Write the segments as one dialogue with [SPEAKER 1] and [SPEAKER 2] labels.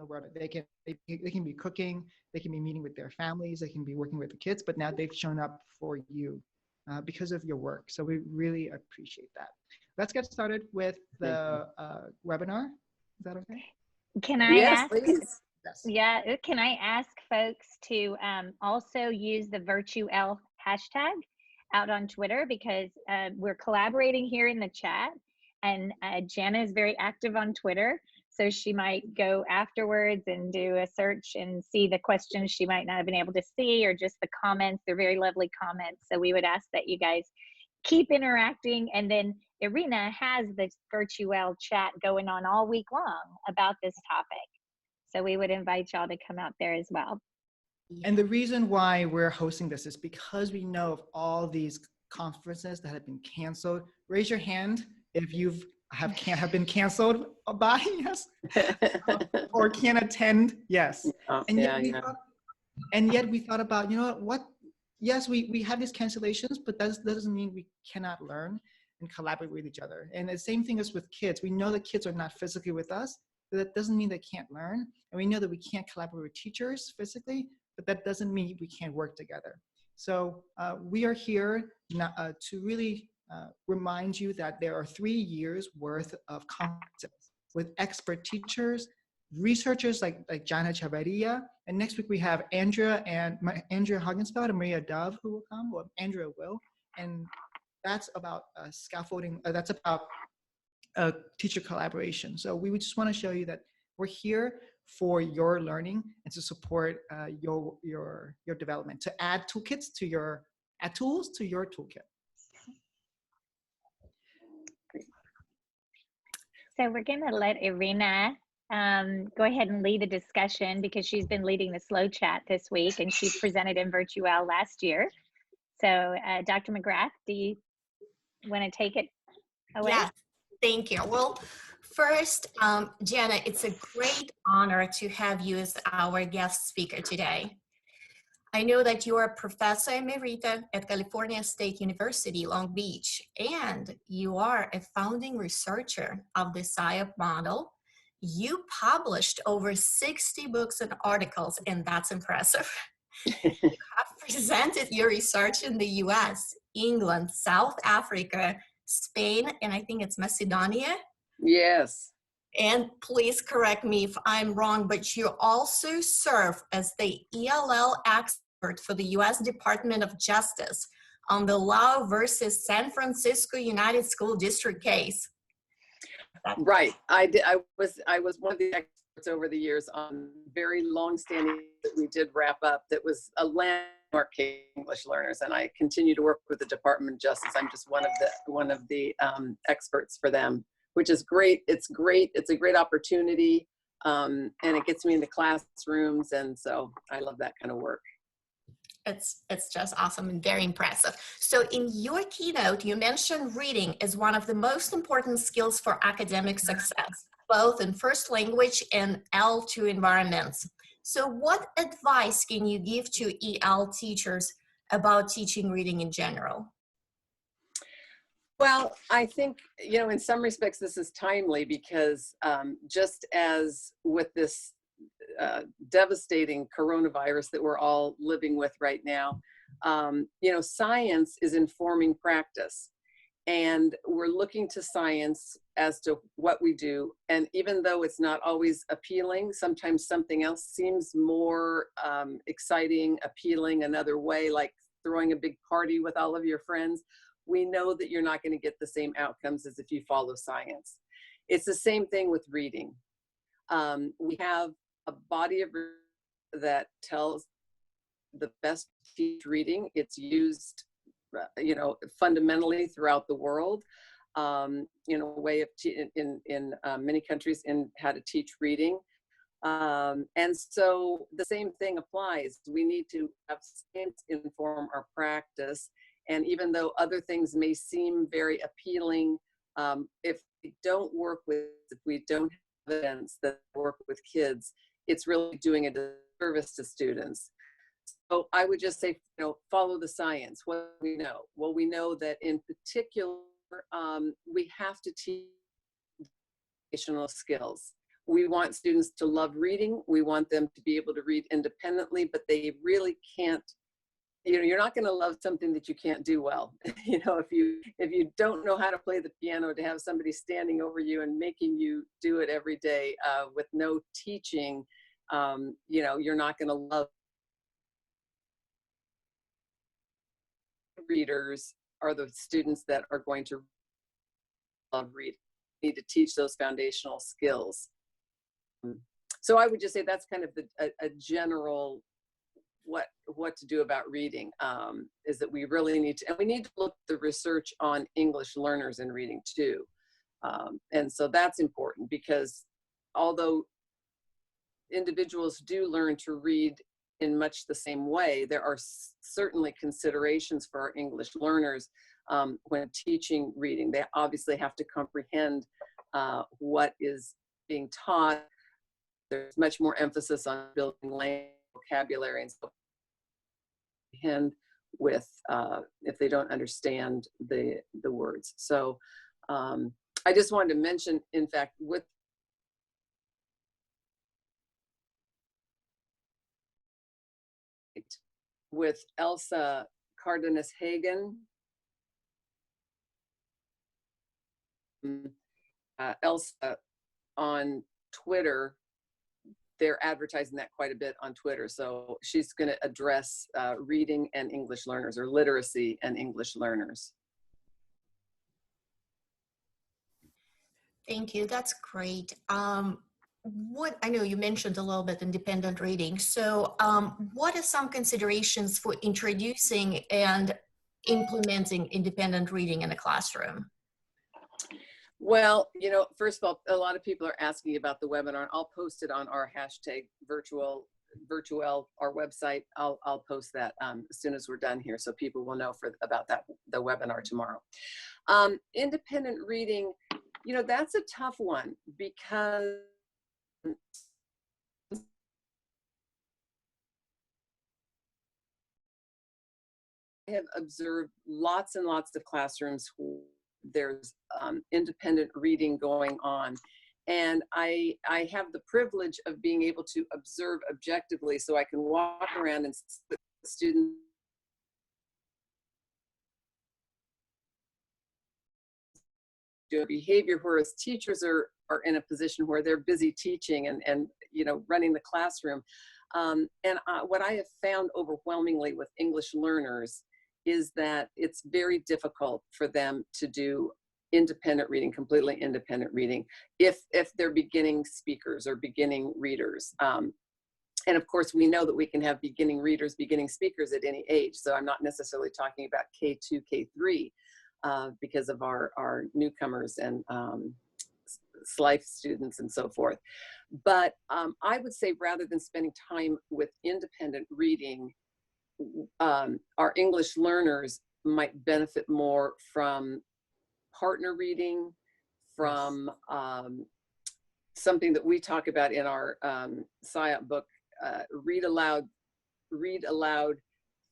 [SPEAKER 1] where they can be cooking, they can be meeting with their families, they can be working with the kids, but now they've shown up for you because of your work. So we really appreciate that. Let's get started with the webinar. Is that okay?
[SPEAKER 2] Can I
[SPEAKER 3] Yes,
[SPEAKER 2] ask?
[SPEAKER 3] please.
[SPEAKER 1] Yes.
[SPEAKER 2] Yeah, can I ask folks to also use the VirtuEL hashtag out on Twitter, because we're collaborating here in the chat, and Jana is very active on Twitter, so she might go afterwards and do a search and see the questions she might not have been able to see, or just the comments. They're very lovely comments, so we would ask that you guys keep interacting. And then Irina has this VirtuEL chat going on all week long about this topic. So we would invite y'all to come out there as well.
[SPEAKER 1] And the reason why we're hosting this is because we know of all these conferences that have been canceled. Raise your hand if you've have been canceled by, yes, or can't attend, yes. And yet we thought about, you know what? Yes, we have these cancellations, but that doesn't mean we cannot learn and collaborate with each other. And the same thing is with kids. We know that kids are not physically with us, but that doesn't mean they can't learn. And we know that we can't collaborate with teachers physically, but that doesn't mean we can't work together. So we are here to really remind you that there are 3 years worth of conferences with expert teachers, researchers like Jana Echavarria, and next week we have Andrea Hagenfeld and Maria Dove who will come, or Andrea will, and that's about scaffolding, that's about teacher collaboration. So we would just want to show you that we're here for your learning and to support your development, to add toolkits to your tools to your toolkit.
[SPEAKER 2] So we're going to let Irina go ahead and lead the discussion, because she's been leading the slow chat this week, and she presented in VirtuEL last year. So Dr. McGrath, do you want to take it away?
[SPEAKER 4] Yes, thank you. Well, first, Jana, it's a great honor to have you as our guest speaker today. I know that you are a professor emerita at California State University, Long Beach, and you are a founding researcher of the SIOP model. You published over 60 books and articles, and that's impressive. You have presented your research in the US, England, South Africa, Spain, and I think it's Macedonia.
[SPEAKER 3] Yes.
[SPEAKER 4] And please correct me if I'm wrong, but you also serve as the ELL expert for the US Department of Justice on the Lau versus San Francisco United School District case.
[SPEAKER 3] Right. I was one of the experts over the years on very long-standing that we did wrap up. That was a landmark case for English learners, and I continue to work with the Department of Justice. I'm just one of the experts for them, which is great. It's great. It's a great opportunity, and it gets me into classrooms, and so I love that kind of work.
[SPEAKER 4] It's just awesome and very impressive. So in your keynote, you mentioned reading as one of the most important skills for academic success, both in first language and L2 environments. So what advice can you give to EL teachers about teaching reading in general?
[SPEAKER 3] Well, I think, in some respects, this is timely because just as with this devastating coronavirus that we're all living with right now, science is informing practice, and we're looking to science as to what we do. And even though it's not always appealing, sometimes something else seems more exciting, appealing, another way, like throwing a big party with all of your friends. We know that you're not going to get the same outcomes as if you follow science. It's the same thing with reading. We have a body of research that tells the best teach reading. It's used, fundamentally throughout the world, a way of in many countries in how to teach reading. And so the same thing applies. We need to have science inform our practice. And even though other things may seem very appealing, if we don't have evidence that work with kids, it's really doing a disservice to students. So I would just say, follow the science. What do we know? Well, we know that in particular, we have to teach educational skills. We want students to love reading. We want them to be able to read independently, but they really can't, you know, you're not going to love something that you can't do well. You know, if you don't know how to play the piano, to have somebody standing over you and making you do it every day with no teaching, you know, you're not going to love. Readers are the students that are going to love reading. Need to teach those foundational skills. So I would just say that's kind of a general what to do about reading, is that we really need to, and we need to look at the research on English learners in reading too. And so that's important, because although individuals do learn to read in much the same way, there are certainly considerations for our English learners when teaching reading. They obviously have to comprehend what is being taught. There's much more emphasis on building language, vocabulary, and so comprehend with if they don't understand the words. So I just wanted to mention, in fact, with Elsa Cardenas-Hagen, Elsa on Twitter, they're advertising that quite a bit on Twitter. So she's going to address reading and English learners, or literacy and English learners.
[SPEAKER 4] Thank you. That's great. What I know you mentioned a little bit independent reading. So what are some considerations for introducing and implementing independent reading in the classroom?
[SPEAKER 3] Well, you know, first of all, a lot of people are asking about the webinar. I'll post it on our hashtag VirtuEL, our website. I'll post that as soon as we're done here, so people will know about that, the webinar tomorrow. Independent reading, you know, that's a tough one, because I have observed lots and lots of classrooms where there's independent reading going on. And I have the privilege of being able to observe objectively, so I can walk around and see the students do behavior, whereas teachers are in a position where they're busy teaching and you know, running the classroom. What I have found overwhelmingly with English learners is that it's very difficult for them to do independent reading, completely independent reading, if they're beginning speakers or beginning readers. And of course, we know that we can have beginning readers, beginning speakers at any age. So I'm not necessarily talking about K2, K3, because of our newcomers and SLIFE students and so forth. But I would say, rather than spending time with independent reading, our English learners might benefit more from partner reading, from something that we talk about in our SIOP book, read aloud,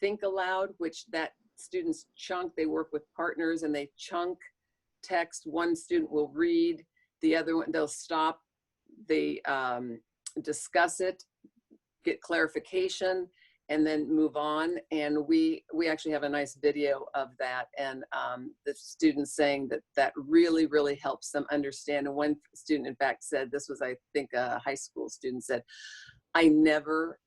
[SPEAKER 3] think aloud, which that students chunk. They work with partners and they chunk text. One student will read, the other one, they'll stop, they discuss it, get clarification, and then move on. And we actually have a nice video of that, and the students saying that really, really helps them understand. And one student, in fact, said, this was, I think, a high school student, said, I never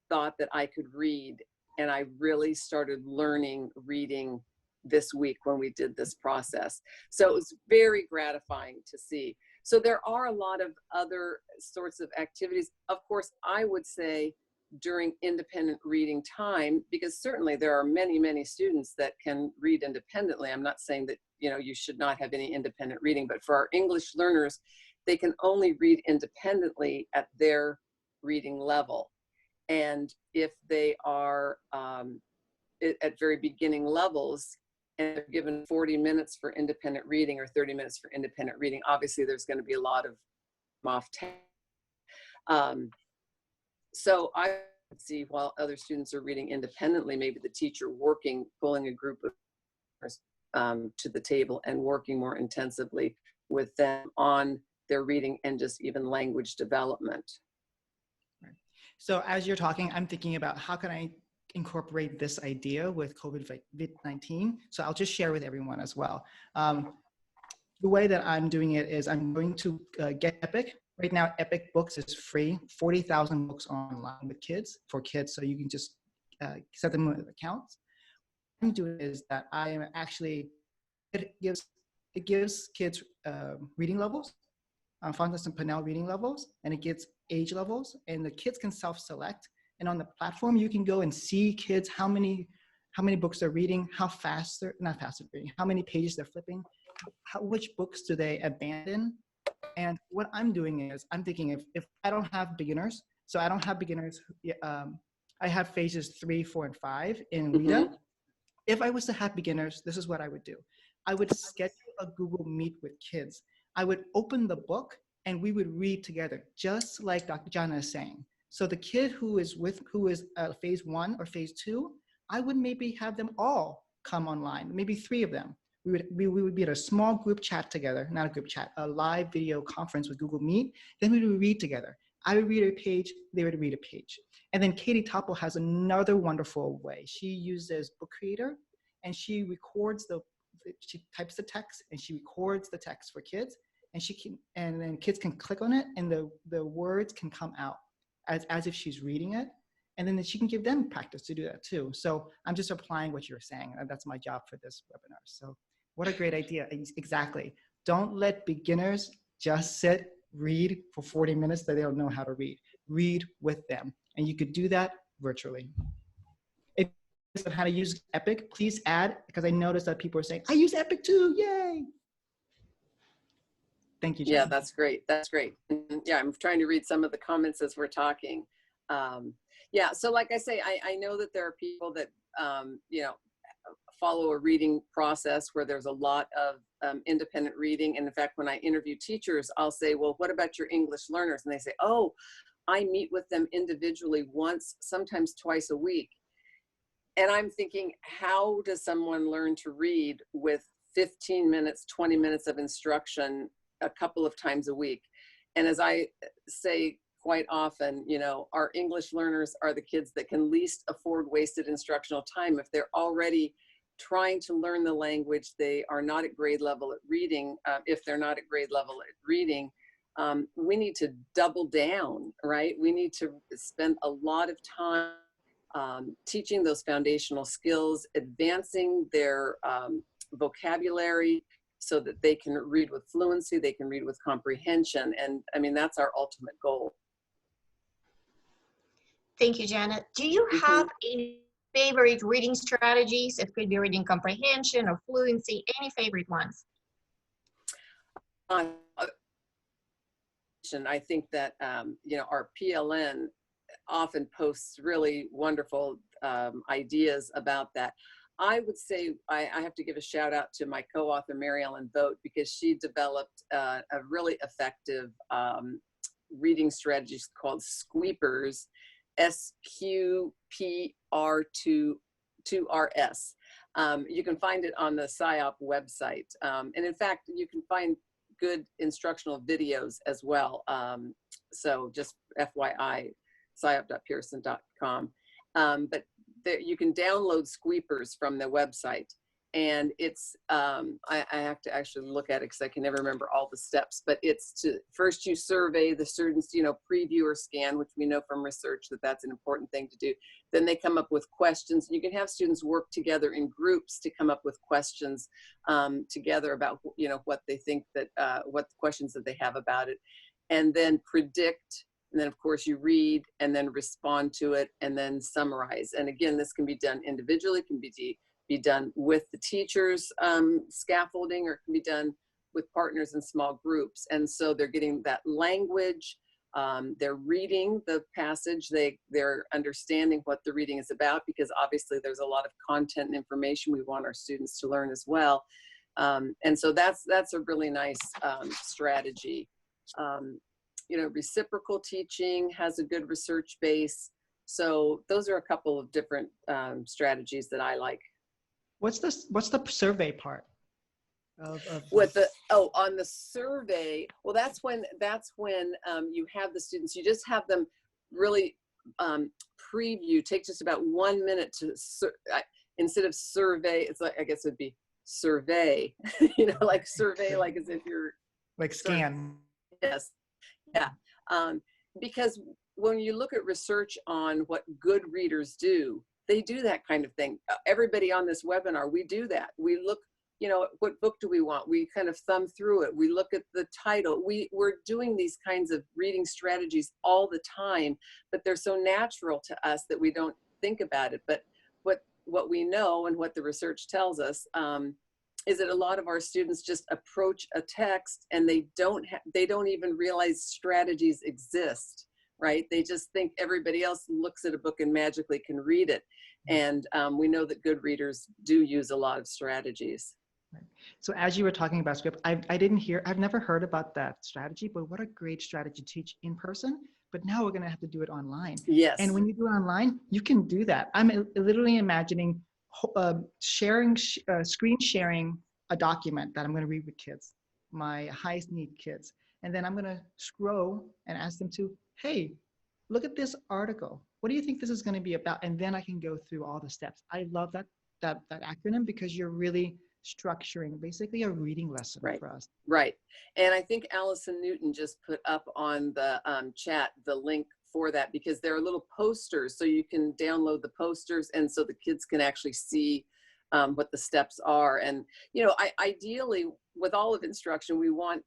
[SPEAKER 3] thought that I could read, and I really started learning reading this week when we did this process. So it was very gratifying to see. So there are a lot of other sorts of activities. Of course, I would say during independent reading time, because certainly there are many, many students that can read independently. I'm not saying that, you know, you should not have any independent reading, but for our English learners, they can only read independently at their reading level. And if they are at very beginning levels and they're given 40 minutes for independent reading or 30 minutes for independent reading, obviously there's going to be a lot of off task. So I would see, while other students are reading independently, maybe the teacher pulling a group of to the table and working more intensively with them on their reading and just even language development.
[SPEAKER 1] So as you're talking, I'm thinking about how can I incorporate this idea with COVID-19. So I'll just share with everyone as well. The way that I'm doing it is I'm going to get Epic. Right now, Epic Books is free, 40,000 books online with kids, for kids, so you can just set them with accounts. What I'm doing is that I am actually, it gives kids reading levels, Fontes and Pinnell reading levels, and it gets age levels, and the kids can self-select. And on the platform, you can go and see kids how many books they're reading, how fast they're, not fast they're reading, how many pages they're flipping, which books do they abandon. And what I'm doing is I'm thinking if I don't have beginners, so I don't have beginners, I have phases 3, 4, and 5 in Rita. If I was to have beginners, this is what I would do. I would schedule a Google Meet with kids. I would open the book and we would read together, just like Dr. Jana is saying. So the kid who is phase 1 or phase 2, I would maybe have them all come online, maybe 3 of them. We would be at a small group chat together, not a group chat, a live video conference with Google Meet. Then we would read together. I would read a page, they would read a page. And then Katie Topple has another wonderful way. She uses Book Creator and she records she types the text and she records the text for kids, and then kids can click on it and the words can come out as if she's reading it. And then she can give them practice to do that too. So I'm just applying what you're saying. That's my job for this webinar. So what a great idea. Exactly. Don't let beginners just sit, read for 40 minutes that they don't know how to read. Read with them. And you could do that virtually. If you know how to use Epic, please add, because I noticed that people are saying, I use Epic too, yay. Thank you, Jen.
[SPEAKER 3] Yeah, that's great. That's great. Yeah, I'm trying to read some of the comments as we're talking. Yeah, so like I say, I know that there are people that, you know, follow a reading process where there's a lot of independent reading. And in fact, when I interview teachers, I'll say, well, what about your English learners? And they say, oh, I meet with them individually once, sometimes twice a week. And I'm thinking, how does someone learn to read with 15 minutes, 20 minutes of instruction a couple of times a week? And as I say quite often, you know, our English learners are the kids that can least afford wasted instructional time. If they're already trying to learn the language, they are not at grade level at reading. If they're not at grade level at reading, we need to double down, right? We need to spend a lot of time teaching those foundational skills, advancing their vocabulary so that they can read with fluency, they can read with comprehension. And I mean, that's our ultimate goal.
[SPEAKER 4] Thank you, Jana. Do you have any favorite reading strategies? It could be reading comprehension or fluency, any favorite ones?
[SPEAKER 3] I think that, you know, our PLN often posts really wonderful ideas about that. I would say I have to give a shout out to my co-author, Mary Ellen Vogt, because she developed a really effective reading strategy called Squeepers, SQPR2RS. You can find it on the SIOP website. And in fact, you can find good instructional videos as well. So just FYI, siop.pearson.com. But you can download Squeepers from the website. And it's, I have to actually look at it because I can never remember all the steps, but it's to, first you survey the students, you know, preview or scan, which we know from research that that's an important thing to do. Then they come up with questions. You can have students work together in groups to come up with questions together about, you know, what they think that, what the questions that they have about it, and then predict. And then of course you read and then respond to it and then summarize. And again, this can be done individually, can be done with the teachers scaffolding, or it can be done with partners in small groups. And so they're getting that language, they're reading the passage, they're understanding what the reading is about, because obviously there's a lot of content and information we want our students to learn as well. And so that's a really nice strategy. You know, reciprocal teaching has a good research base. So those are a couple of different strategies that I like.
[SPEAKER 1] What's the survey part?
[SPEAKER 3] With the, oh, on the survey, well, that's when you have the students, you just have them really preview, take just about 1 minute to, instead of survey, it's like, I guess it'd be survey, you know, like survey, like as if you're
[SPEAKER 1] like scan.
[SPEAKER 3] Yes. Yeah. Because when you look at research on what good readers do, they do that kind of thing. Everybody on this webinar, we do that. We look, you know, what book do we want? We kind of thumb through it. We look at the title. We're doing these kinds of reading strategies all the time, but they're so natural to us that we don't think about it. But what we know and what the research tells us is that a lot of our students just approach a text and they don't even realize strategies exist, right? They just think everybody else looks at a book and magically can read it. And we know that good readers do use a lot of strategies.
[SPEAKER 1] So as you were talking about script, I've never heard about that strategy, but what a great strategy to teach in person. But now we're going to have to do it online.
[SPEAKER 3] Yes.
[SPEAKER 1] And when you do it online, you can do that. I'm literally imagining screen sharing a document that I'm going to read with kids, my highest need kids. And then I'm going to scroll and ask them to, hey, look at this article. What do you think this is going to be about? And then I can go through all the steps. I love that acronym because you're really structuring basically a reading lesson for us.
[SPEAKER 3] Right. And I think Allison Newton just put up on the chat the link for that, because there are little posters, so you can download the posters and so the kids can actually see what the steps are. And, you know, ideally with all of instruction, we want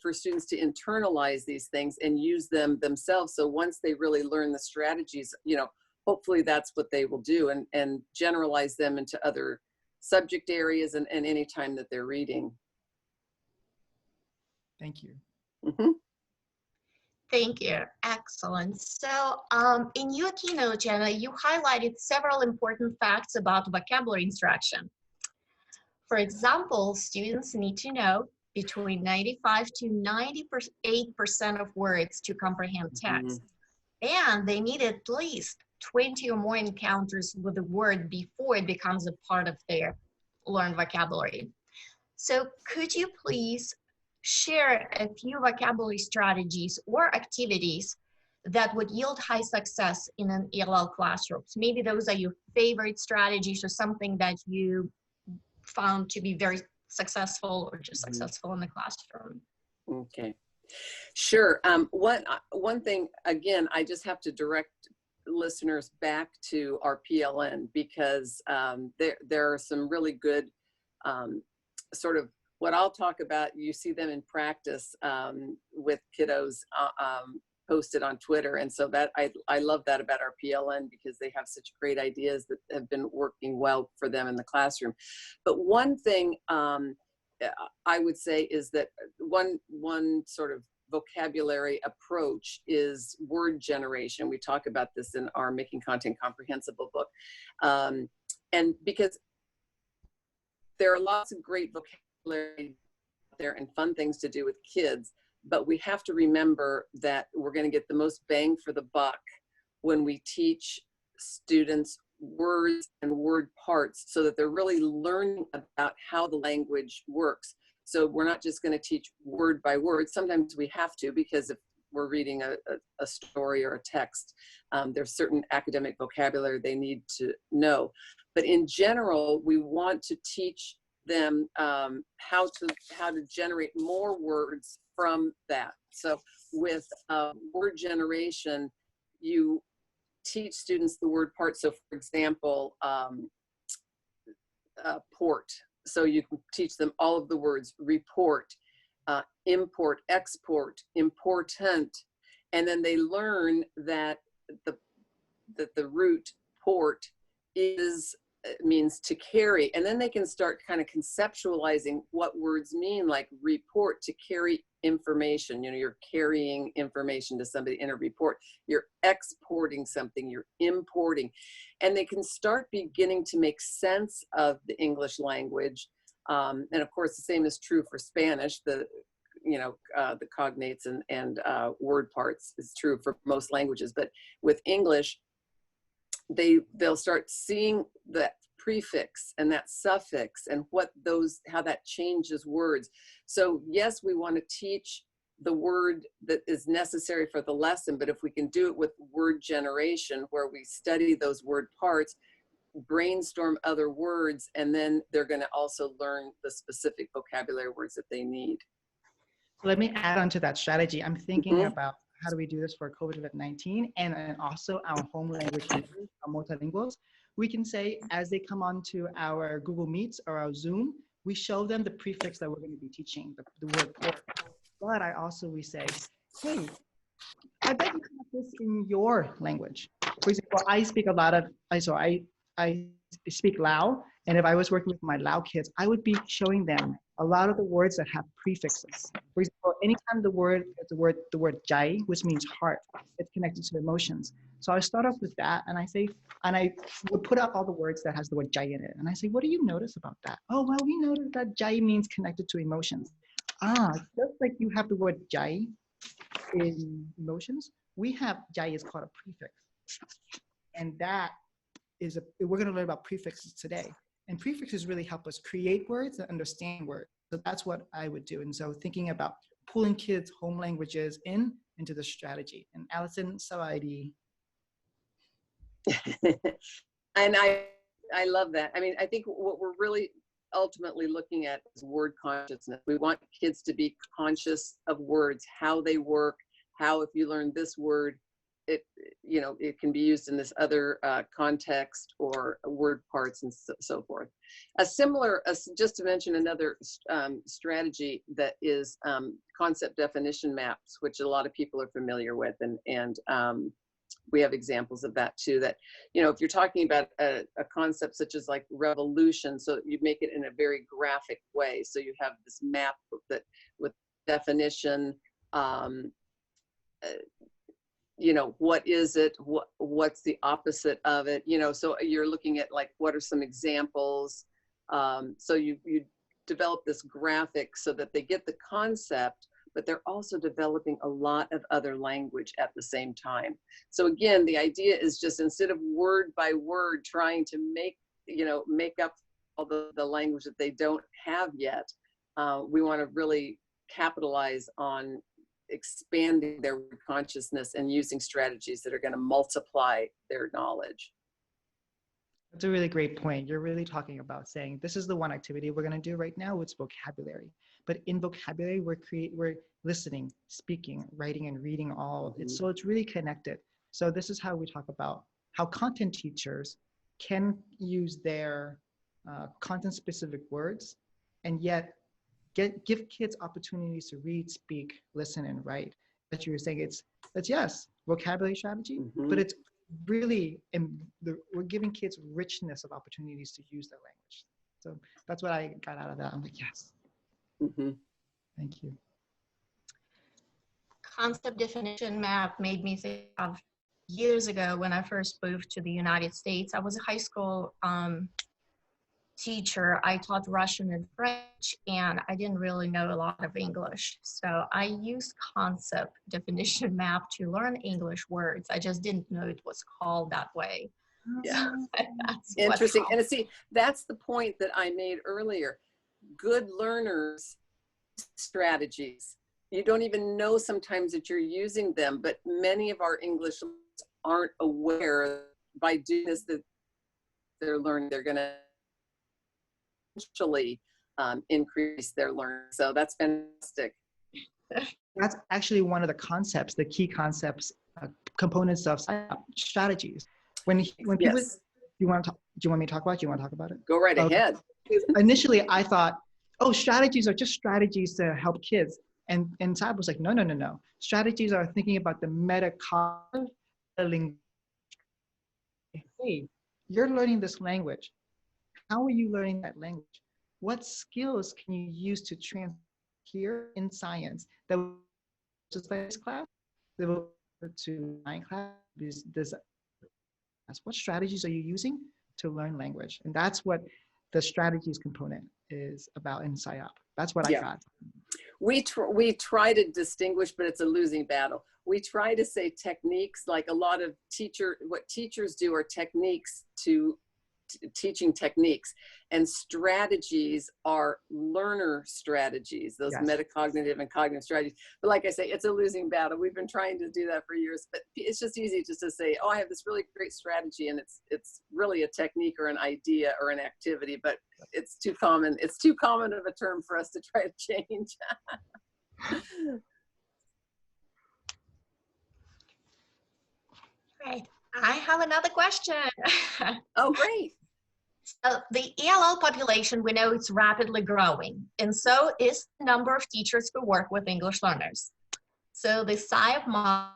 [SPEAKER 3] for students to internalize these things and use them themselves. So once they really learn the strategies, you know, hopefully that's what they will do, and generalize them into other subject areas and any time that they're reading.
[SPEAKER 1] Thank you.
[SPEAKER 3] Mm-hmm.
[SPEAKER 4] Thank you. Excellent. So in your keynote, Jana, you highlighted several important facts about vocabulary instruction. For example, students need to know between 95 to 98% of words to comprehend text. And they need at least 20 or more encounters with the word before it becomes a part of their learned vocabulary. So could you please share a few vocabulary strategies or activities that would yield high success in an ELL classroom? Maybe those are your favorite strategies or something that you found to be very successful or just successful in the classroom.
[SPEAKER 3] Okay, sure. One thing, again, I just have to direct listeners back to our PLN, because there are some really good sort of what I'll talk about. You see them in practice with kiddos posted on Twitter. And so that I love that about our PLN, because they have such great ideas that have been working well for them in the classroom. But one thing I would say is that one sort of vocabulary approach is word generation. We talk about this in our Making Content Comprehensible book. And because there are lots of great vocabulary there and fun things to do with kids, but we have to remember that we're going to get the most bang for the buck when we teach students words and word parts, so that they're really learning about how the language works. So we're not just going to teach word by word. Sometimes we have to, because if we're reading a story or a text, there's certain academic vocabulary they need to know. But in general, we want to teach them how to generate more words from that. So with word generation, you teach students the word part. So for example, port. So you can teach them all of the words: report, import, export, important. And then they learn that the root port means to carry. And then they can start kind of conceptualizing what words mean, like report, to carry information. You know, you're carrying information to somebody in a report. You're exporting something, you're importing. And they can start beginning to make sense of the English language. And of course, the same is true for Spanish. The cognates and word parts is true for most languages. But with English, they'll start seeing that prefix and that suffix and how that changes words. So yes, we want to teach the word that is necessary for the lesson, but if we can do it with word generation, where we study those word parts, brainstorm other words, and then they're going to also learn the specific vocabulary words that they need.
[SPEAKER 1] Let me add on to that strategy. I'm thinking about how do we do this for COVID-19 and also our home language users, our multilinguals. We can say, as they come onto our Google Meets or our Zoom, we show them the prefix that we're going to be teaching, the word for. But we say, hey, I bet you have this in your language. For example, I speak a lot of, I speak Lao, and if I was working with my Lao kids, I would be showing them a lot of the words that have prefixes. For example, anytime the word jai, which means heart, it's connected to emotions. So I start off with that, and I would put up all the words that has the word jai in it, and I say, what do you notice about that? Oh, well, we noticed that jai means connected to emotions. Just like you have the word jai in emotions, we have jai is called a prefix, and that is we're going to learn about prefixes today. And prefixes really help us create words and understand words. So that's what I would do. And so thinking about pulling kids' home languages into the strategy. And Allison, Sawaidi.
[SPEAKER 3] And I love that. I mean, I think what we're really ultimately looking at is word consciousness. We want kids to be conscious of words, how they work, how if you learn this word, it can be used in this other context or word parts and so forth. Just to mention another strategy that is concept definition maps, which a lot of people are familiar with, and we have examples of that too. That if you're talking about a concept such as like revolution, so you make it in a very graphic way. So you have this map with definition. What is it? What's the opposite of it? So you're looking at like, what are some examples? So you develop this graphic so that they get the concept, but they're also developing a lot of other language at the same time. So again, the idea is just instead of word by word trying to make up all the language that they don't have yet, we want to really capitalize on expanding their consciousness and using strategies that are going to multiply their knowledge.
[SPEAKER 1] That's a really great point. You're really talking about saying, this is the one activity we're going to do right now. It's vocabulary. But in vocabulary, we're listening, speaking, writing, and reading all of it. So it's really connected. So this is how we talk about how content teachers can use their content-specific words and yet give kids opportunities to read, speak, listen, and write. As you were saying, it's yes, vocabulary strategy, but it's really, we're giving kids richness of opportunities to use their language. So that's what I got out of that. I'm like, yes. Thank you.
[SPEAKER 4] Concept definition map made me think of years ago when I first moved to the United States. I was a high school teacher. I taught Russian and French, and I didn't really know a lot of English. So I used concept definition map to learn English words. I just didn't know it was called that way.
[SPEAKER 3] Yeah,
[SPEAKER 4] that's
[SPEAKER 3] interesting. And see, that's the point that I made earlier. Good learners strategies. You don't even know sometimes that you're using them, but many of our English aren't aware by doing this that they're learning. They're going to eventually increase their learning. So that's fantastic.
[SPEAKER 1] That's actually one of the concepts, the key concepts, components of strategies. When people,
[SPEAKER 3] Yes.
[SPEAKER 1] do you want me to talk about it? Do you want to talk about it?
[SPEAKER 3] Go right ahead.
[SPEAKER 1] Initially, I thought, oh, strategies are just strategies to help kids. And Saab was like, no. Strategies are thinking about the metacognitive. Hey, you're learning this language. How are you learning that language? What skills can you use to transfer here in science that will just like this class, that will to my class? What strategies are you using to learn language? And that's what the strategies component is about in SIOP. That's what I
[SPEAKER 3] Yeah.
[SPEAKER 1] got.
[SPEAKER 3] We try to distinguish, but it's a losing battle. We try to say techniques, like a lot of what teachers do are techniques to teaching techniques, and strategies are learner strategies, those
[SPEAKER 1] Yes.
[SPEAKER 3] metacognitive and cognitive strategies. But like I say, it's a losing battle. We've been trying to do that for years, but it's just easy just to say, oh, I have this really great strategy, and it's really a technique or an idea or an activity, but it's too common. It's too common of a term for us to try to change.
[SPEAKER 4] Right. I have another question.
[SPEAKER 3] Oh, great.
[SPEAKER 4] So the ELL population, we know it's rapidly growing, and so is the number of teachers who work with English learners. So the SIOP model,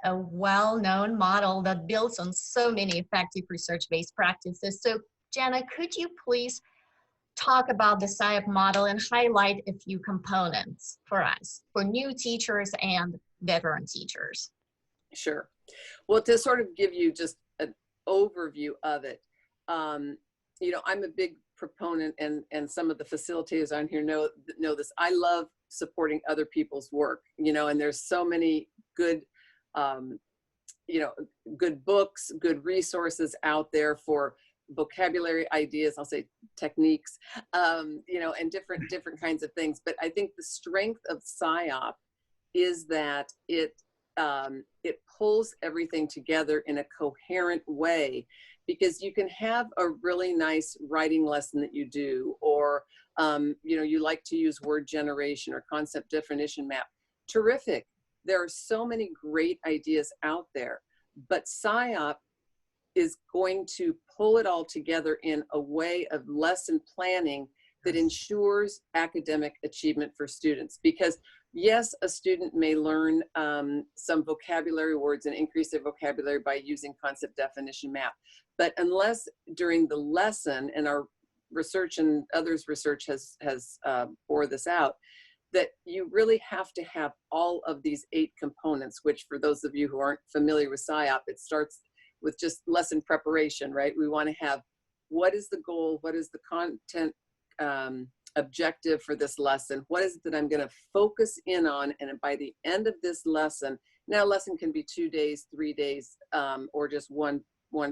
[SPEAKER 4] a well-known model that builds on so many effective research-based practices. So Jana, could you please talk about the SIOP model and highlight a few components for us, for new teachers and veteran teachers?
[SPEAKER 3] Sure. Well, to sort of give you just an overview of it, you know, I'm a big proponent, and some of the facilitators on here know this. I love supporting other people's work, you know, and there's so many good, you know, good books, good resources out there for vocabulary ideas, I'll say techniques, you know, and different kinds of things. But I think the strength of SIOP is that it pulls everything together in a coherent way, because you can have a really nice writing lesson that you do, or you know, you like to use word generation or concept definition map. Terrific. There are so many great ideas out there, but SIOP is going to pull it all together in a way of lesson planning that ensures academic achievement for students. Because yes, a student may learn some vocabulary words and increase their vocabulary by using concept definition map. But unless during the lesson, and our research and others' research has bore this out, that you really have to have all of these 8 components, which for those of you who aren't familiar with SIOP, it starts with just lesson preparation, right? We want to have, what is the goal? What is the content objective for this lesson? What is it that I'm going to focus in on? And by the end of this lesson, now a lesson can be 2 days, 3 days, or just one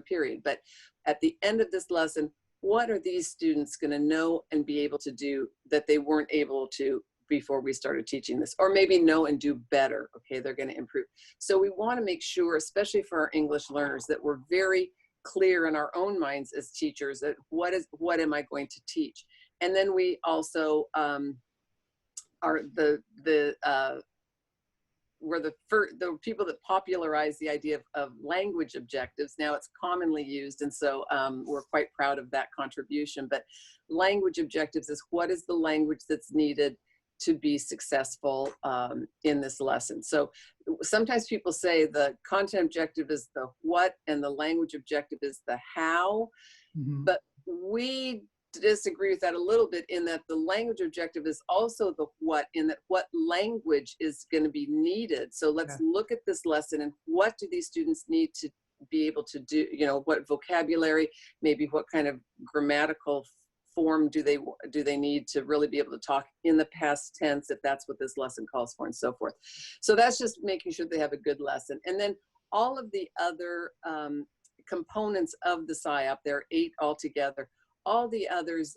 [SPEAKER 3] period. But at the end of this lesson, what are these students going to know and be able to do that they weren't able to before we started teaching this, or maybe know and do better? Okay, they're going to improve. So we want to make sure, especially for our English learners, that we're very clear in our own minds as teachers that what am I going to teach? And then we also are we're the people that popularize the idea of language objectives. Now it's commonly used, and so we're quite proud of that contribution. But language objectives is, what is the language that's needed to be successful in this lesson? So sometimes people say the content objective is the what and the language objective is the how, but we disagree with that a little bit, in that the language objective is also the what, in that what language is going to be needed. So let's look at this lesson, and what do these students need to be able to do, you know, what vocabulary, maybe what kind of grammatical form do they need to really be able to talk in the past tense, if that's what this lesson calls for, and so forth. So that's just making sure they have a good lesson. And then all of the other components of the SIOP, there are 8 altogether. All the others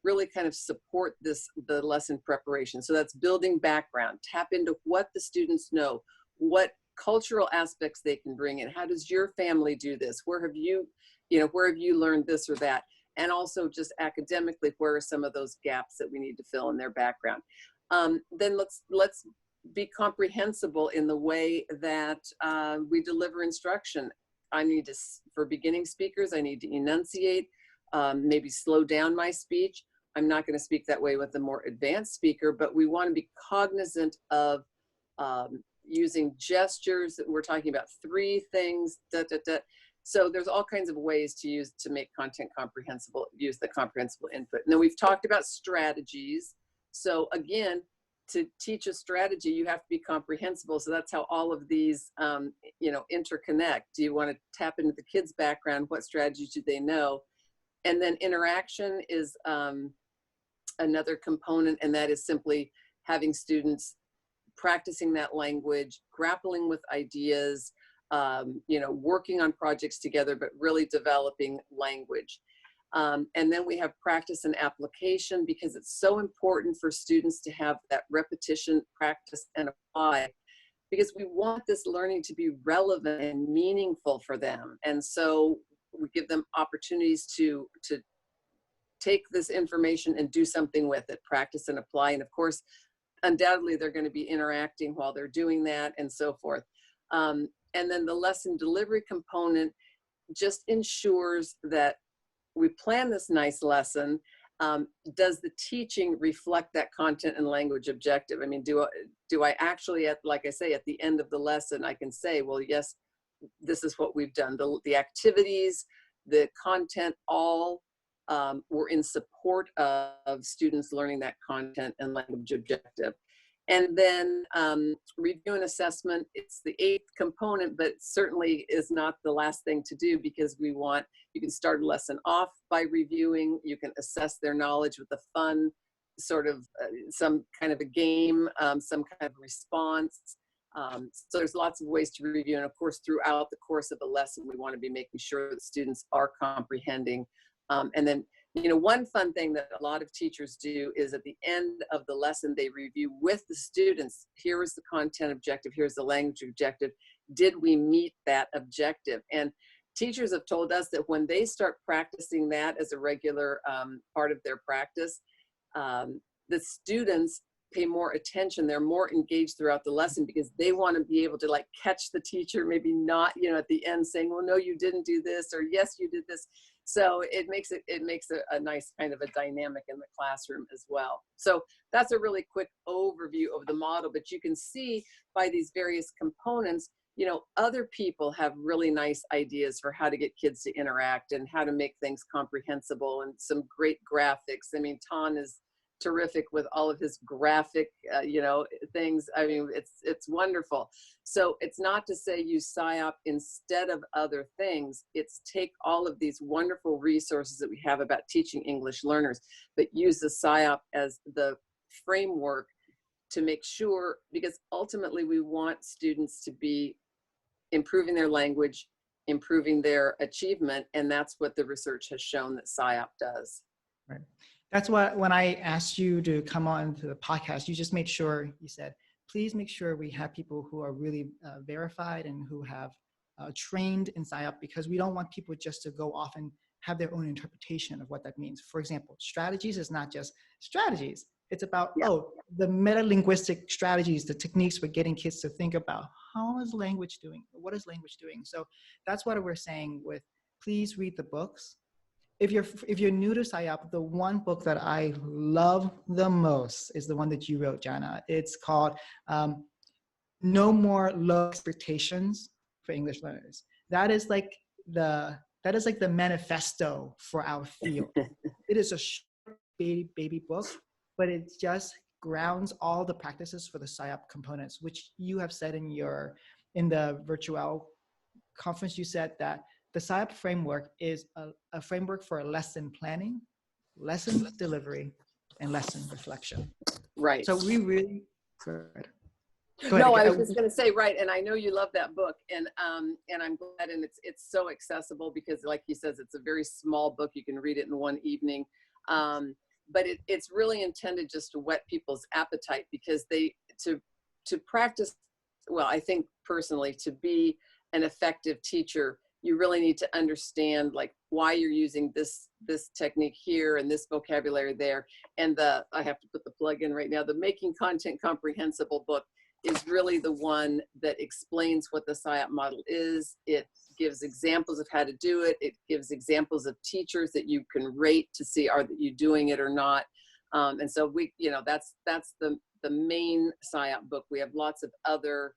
[SPEAKER 3] really kind of support the lesson preparation. So that's building background, tap into what the students know, what cultural aspects they can bring in. How does your family do this? Where have you learned this or that? And also just academically, where are some of those gaps that we need to fill in their background? Then let's be comprehensible in the way that we deliver instruction. For beginning speakers, I need to enunciate, maybe slow down my speech. I'm not going to speak that way with a more advanced speaker, but we want to be cognizant of using gestures. We're talking about 3 things, So there's all kinds of ways to make content comprehensible, use the comprehensible input. And then we've talked about strategies. So again, to teach a strategy, you have to be comprehensible. So that's how all of these, interconnect. Do you want to tap into the kids' background? What strategies do they know? And then interaction is another component, and that is simply having students practicing that language, grappling with ideas, you know, working on projects together, but really developing language. And then we have practice and application, because it's so important for students to have that repetition, practice, and apply, because we want this learning to be relevant and meaningful for them. And so we give them opportunities to take this information and do something with it, practice and apply. And of course, undoubtedly, they're going to be interacting while they're doing that, and so forth. And then the lesson delivery component just ensures that we plan this nice lesson. Does the teaching reflect that content and language objective? I mean, do I actually, like I say, at the end of the lesson, I can say, well, yes, this is what we've done. The activities, the content, all were in support of students learning that content and language objective. And then review and assessment, it's the 8th component, but certainly is not the last thing to do, because you can start a lesson off by reviewing, you can assess their knowledge with a fun sort of some kind of a game, some kind of response. So there's lots of ways to review. And of course, throughout the course of a lesson, we want to be making sure that students are comprehending. And then, you know, one fun thing that a lot of teachers do is at the end of the lesson, they review with the students. Here is the content objective. Here's the language objective. Did we meet that objective? And teachers have told us that when they start practicing that as a regular part of their practice, the students pay more attention. They're more engaged throughout the lesson, because they want to be able to like catch the teacher, maybe not, you know, at the end saying, well, no, you didn't do this, or yes, you did this. So it makes a nice kind of a dynamic in the classroom as well. So that's a really quick overview of the model, but you can see by these various components, you know, other people have really nice ideas for how to get kids to interact and how to make things comprehensible, and some great graphics. I mean, Ton is terrific with all of his graphic, you know, things. I mean, it's wonderful. So it's not to say use SIOP instead of other things. It's take all of these wonderful resources that we have about teaching English learners, but use the SIOP as the framework to make sure, because ultimately we want students to be improving their language, improving their achievement, and that's what the research has shown that SIOP does.
[SPEAKER 1] Right. That's what, when I asked you to come on to the podcast, you just made sure, you said, please make sure we have people who are really verified and who have trained in SIOP, because we don't want people just to go off and have their own interpretation of what that means. For example, strategies is not just strategies. It's about, the metalinguistic strategies, the techniques for getting kids to think about how is language doing? What is language doing? So that's what we're saying with, please read the books. If you're new to SIOP, the one book that I love the most is the one that you wrote, Jana. It's called No More Low Expectations for English Learners. That is like the manifesto for our field. It is a short baby book, but it just grounds all the practices for the SIOP components, which you have said in the VirtuEL conference. You said that the SIOP framework is a framework for lesson planning, lesson delivery, and lesson reflection.
[SPEAKER 3] Right.
[SPEAKER 1] So we really, go ahead.
[SPEAKER 3] No, I was just going to say, right, and I know you love that book, and I'm glad, and it's so accessible, because like he says, it's a very small book. You can read it in one evening, but it's really intended just to whet people's appetite, because to practice, well, I think personally, to be an effective teacher, you really need to understand like why you're using this technique here and this vocabulary there. And I have to put the plug in right now, the Making Content Comprehensible book is really the one that explains what the SIOP model is. It gives examples of how to do it. It gives examples of teachers that you can rate to see, are you doing it or not? And so we, you know, that's the main SIOP book. We have lots of other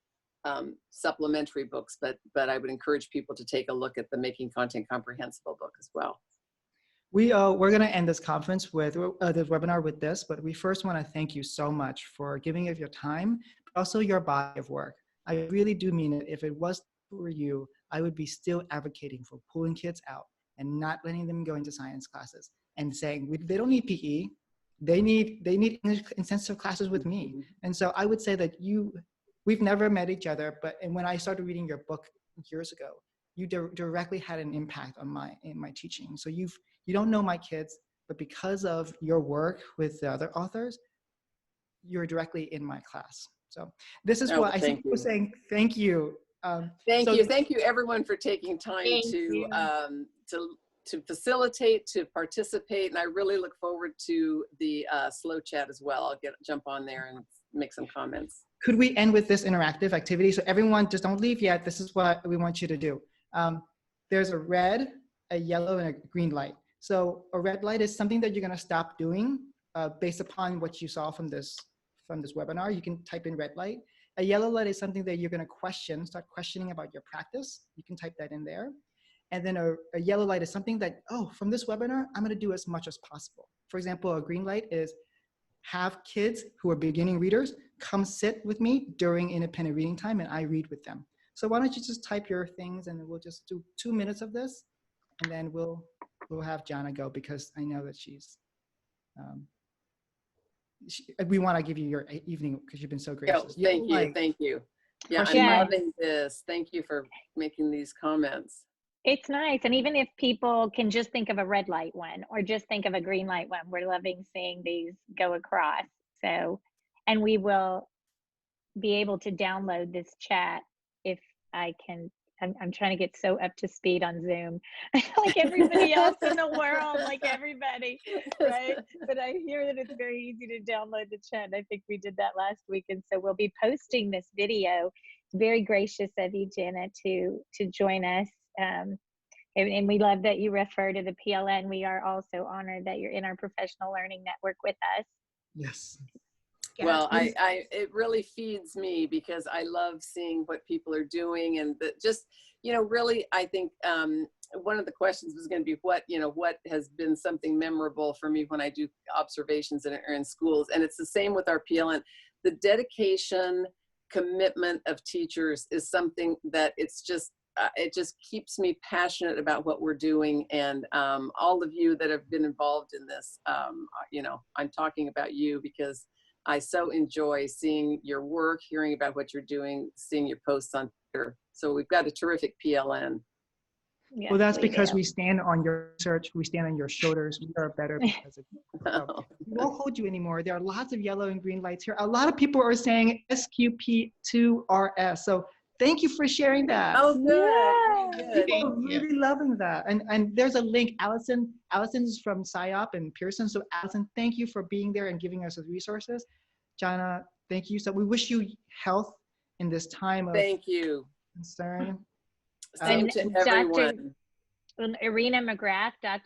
[SPEAKER 3] supplementary books, but I would encourage people to take a look at the Making Content Comprehensible book as well.
[SPEAKER 1] We're going to end this conference with this webinar with this, but we first want to thank you so much for giving of your time, but also your body of work. I really do mean it. If it was for you, I would be still advocating for pulling kids out and not letting them go into science classes and saying they don't need PE. they need English intensive classes with me. And so I would say that we've never met each other, and when I started reading your book years ago, you directly had an impact on my teaching. So you don't know my kids, but because of your work with the other authors, you're directly in my class. So this is what I think was saying. Thank you.
[SPEAKER 3] Thank you everyone for taking time to facilitate, to participate, and I really look forward to the slow chat as well. I'll jump on there and make some comments.
[SPEAKER 1] Could we end with this interactive activity? So everyone, just don't leave yet. This is what we want you to do. There's a red, a yellow, and a green light. So a red light is something that you're going to stop doing based upon what you saw from this webinar. You can type in red light. A yellow light is something that you're going to start questioning about your practice. You can type that in there. And then a yellow light is something that, from this webinar, I'm going to do as much as possible. For example, a green light is have kids who are beginning readers come sit with me during independent reading time, and I read with them. So why don't you just type your things, and we'll just do 2 minutes of this, and then we'll have Jana go, because I know that we want to give you your evening because you've been so gracious.
[SPEAKER 3] Thank you. Yeah, I'm loving this. Thank you for making these comments.
[SPEAKER 2] It's nice. And even if people can just think of a red light one or just think of a green light one, we're loving seeing these go across. So, and we will be able to download this chat if I can. I'm trying to get so up to speed on Zoom, like everybody else in the world, like everybody, right? But I hear that it's very easy to download the chat. I think we did that last week. And so we'll be posting this video. It's very gracious of you, Jana, to join us. And we love that you refer to the PLN. We are also honored that you're in our professional learning network with us.
[SPEAKER 1] Yes.
[SPEAKER 3] Well, it really feeds me because I love seeing what people are doing, and really, I think one of the questions was going to be what has been something memorable for me when I do observations in schools, and it's the same with our PLN. The dedication, commitment of teachers is something that it just keeps me passionate about what we're doing, and all of you that have been involved in this, I'm talking about you because I so enjoy seeing your work, hearing about what you're doing, seeing your posts on Twitter. So we've got a terrific PLN.
[SPEAKER 2] Yes,
[SPEAKER 1] well, that's because we stand on your research. We stand on your shoulders. We are better because of you. So we won't hold you anymore. There are lots of yellow and green lights here. A lot of people are saying SQP2RS. So thank you for sharing that.
[SPEAKER 3] Oh, good.
[SPEAKER 2] Yeah.
[SPEAKER 3] Good.
[SPEAKER 1] People are really loving that. And there's a link. Allison's from SIOP and Pearson. So Allison, thank you for being there and giving us the resources. Jana, thank you. So we wish you health in this time of concern.
[SPEAKER 3] Same to everyone.
[SPEAKER 2] Dr.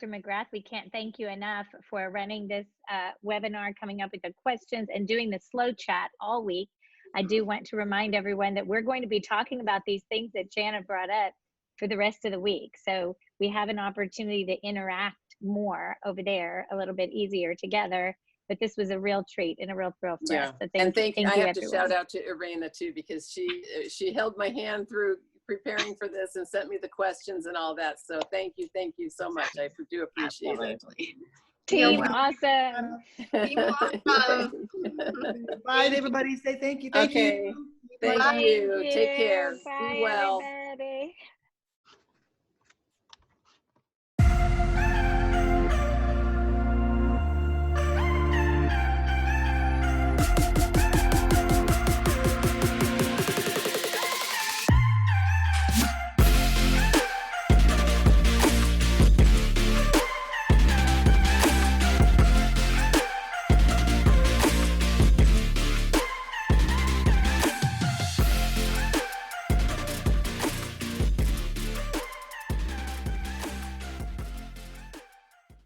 [SPEAKER 2] McGrath, we can't thank you enough for running this webinar, coming up with the questions, and doing the slow chat all week. I do want to remind everyone that we're going to be talking about these things that Jana brought up for the rest of the week. So we have an opportunity to interact more over there, a little bit easier together. But this was a real treat and a real thrill for us. So thank you.
[SPEAKER 3] I have to shout out to Irena too, because she held my hand through preparing for this and sent me the questions and all that. So thank you so much. I do appreciate it.
[SPEAKER 2] Team awesome.
[SPEAKER 4] Team awesome.
[SPEAKER 1] Bye, everybody. Say thank you.
[SPEAKER 3] Thank you. Take care.
[SPEAKER 2] Bye,
[SPEAKER 3] Be well.
[SPEAKER 2] everybody.